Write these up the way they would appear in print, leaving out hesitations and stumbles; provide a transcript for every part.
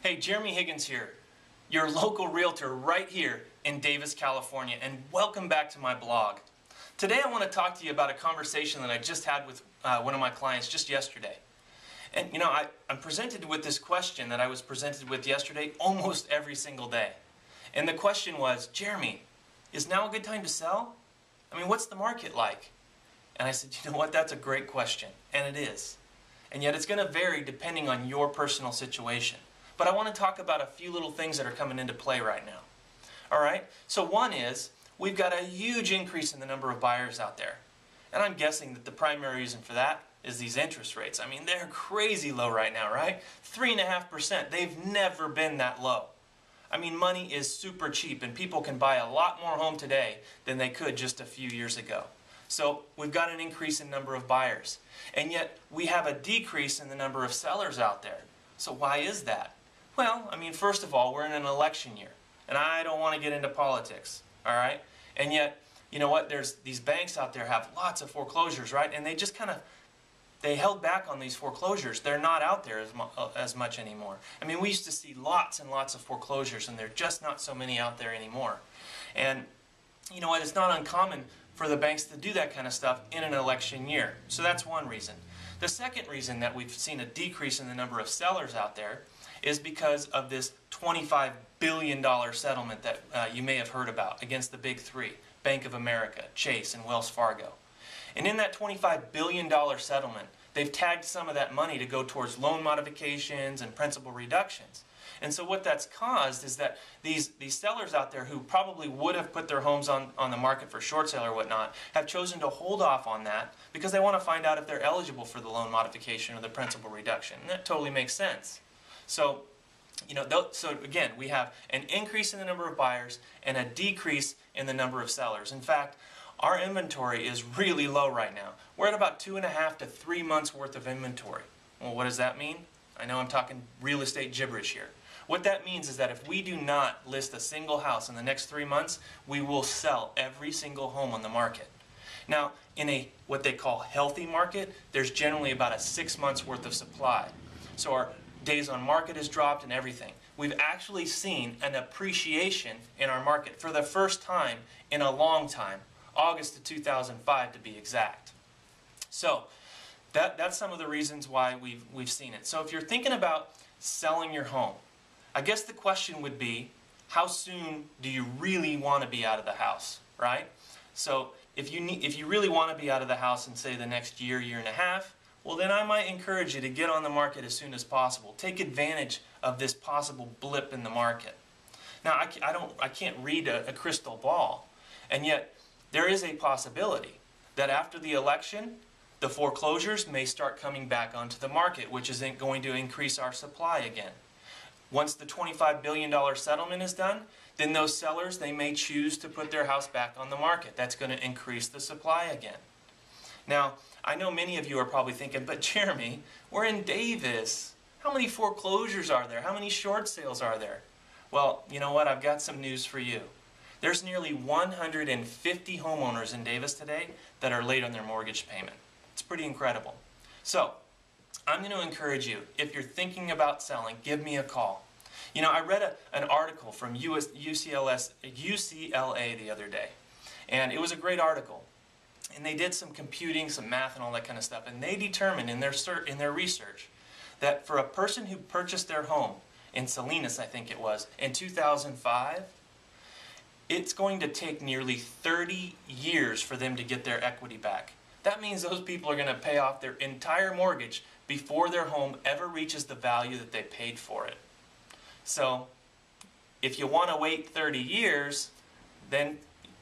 Hey, Jeremy Higgins here, your local realtor right here in Davis, California, and welcome back to my blog. Today I want to talk to you about a conversation that I just had with one of my clients just yesterday. And you know, I'm presented with this question that I was presented with yesterday almost every single day. And the question was, Jeremy, is now a good time to sell? I mean, what's the market like? And I said, you know what, that's a great question, and it is. And yet it's going to vary depending on your personal situation. But I want to talk about a few little things that are coming into play right now. All right, so one is, we've got a huge increase in the number of buyers out there. And I'm guessing that the primary reason for that is these interest rates. I mean, they're crazy low right now, right? 3.5%. They've never been that low. I mean, money is super cheap, and people can buy a lot more home today than they could just a few years ago. So we've got an increase in number of buyers. And yet we have a decrease in the number of sellers out there. So why is that? Well, I mean, first of all, we're in an election year, and I don't want to get into politics, all right? And yet, you know what, there's these banks out there have lots of foreclosures, right? And they just they held back on these foreclosures. They're not out there as much anymore. I mean, we used to see lots and lots of foreclosures, and there are just not so many out there anymore. And you know what, it's not uncommon for the banks to do that kind of stuff in an election year. So that's one reason. The second reason that we've seen a decrease in the number of sellers out there is because of this $25 billion settlement that you may have heard about against the big three, Bank of America, Chase, and Wells Fargo. And in that $25 billion settlement, they've tagged some of that money to go towards loan modifications and principal reductions. And so what that's caused is that these sellers out there who probably would have put their homes on the market for short sale or whatnot have chosen to hold off on that because they want to find out if they're eligible for the loan modification or the principal reduction. And that totally makes sense. So, you know, so again, we have an increase in the number of buyers and a decrease in the number of sellers. In fact, our inventory is really low right now. We're at about 2.5 to 3 months worth of inventory. Well, what does that mean? I know I'm talking real estate gibberish here. What that means is that if we do not list a single house in the next 3 months, we will sell every single home on the market. Now, in a what they call healthy market, there's generally about a 6 months worth of supply. So our days on market has dropped and everything. We've actually seen an appreciation in our market for the first time in a long time, August of 2005 to be exact. So that's some of the reasons why we've seen it. So if you're thinking about selling your home, I guess the question would be, how soon do you really want to be out of the house, right? So if you really want to be out of the house in, say, the next year, year and a half, well, then I might encourage you to get on the market as soon as possible. Take advantage of this possible blip in the market. Now, I can't read a crystal ball, and yet there is a possibility that after the election, the foreclosures may start coming back onto the market, which is going to increase our supply again. Once the $25 billion settlement is done, then those sellers, they may choose to put their house back on the market. That's going to increase the supply again. Now, I know many of you are probably thinking, but Jeremy, we're in Davis. How many foreclosures are there? How many short sales are there? Well, you know what? I've got some news for you. There's nearly 150 homeowners in Davis today that are late on their mortgage payment. It's pretty incredible. So, I'm going to encourage you, if you're thinking about selling, give me a call. You know, I read an article from UCLA the other day, and it was a great article. And they did some computing, some math and all that kind of stuff, and they determined in their research that for a person who purchased their home in Salinas, I think it was, in 2005, it's going to take nearly 30 years for them to get their equity back. That means those people are going to pay off their entire mortgage before their home ever reaches the value that they paid for it. So, if you want to wait 30 years, then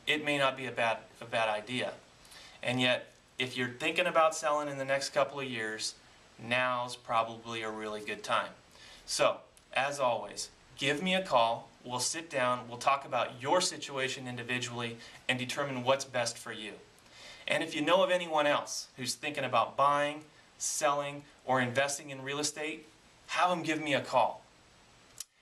it may not be a bad idea. And yet, if you're thinking about selling in the next couple of years, now's probably a really good time. So, as always, give me a call. We'll sit down, we'll talk about your situation individually and determine what's best for you. And if you know of anyone else who's thinking about buying, selling, or investing in real estate, have them give me a call.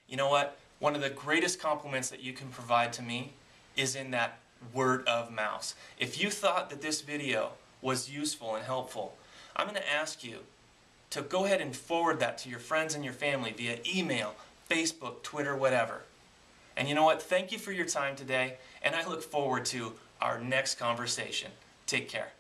You know what? One of the greatest compliments that you can provide to me is in that word of mouth. If you thought that this video was useful and helpful, I'm going to ask you to go ahead and forward that to your friends and your family via email, Facebook, Twitter, whatever. And you know what? Thank you for your time today, and I look forward to our next conversation. Take care.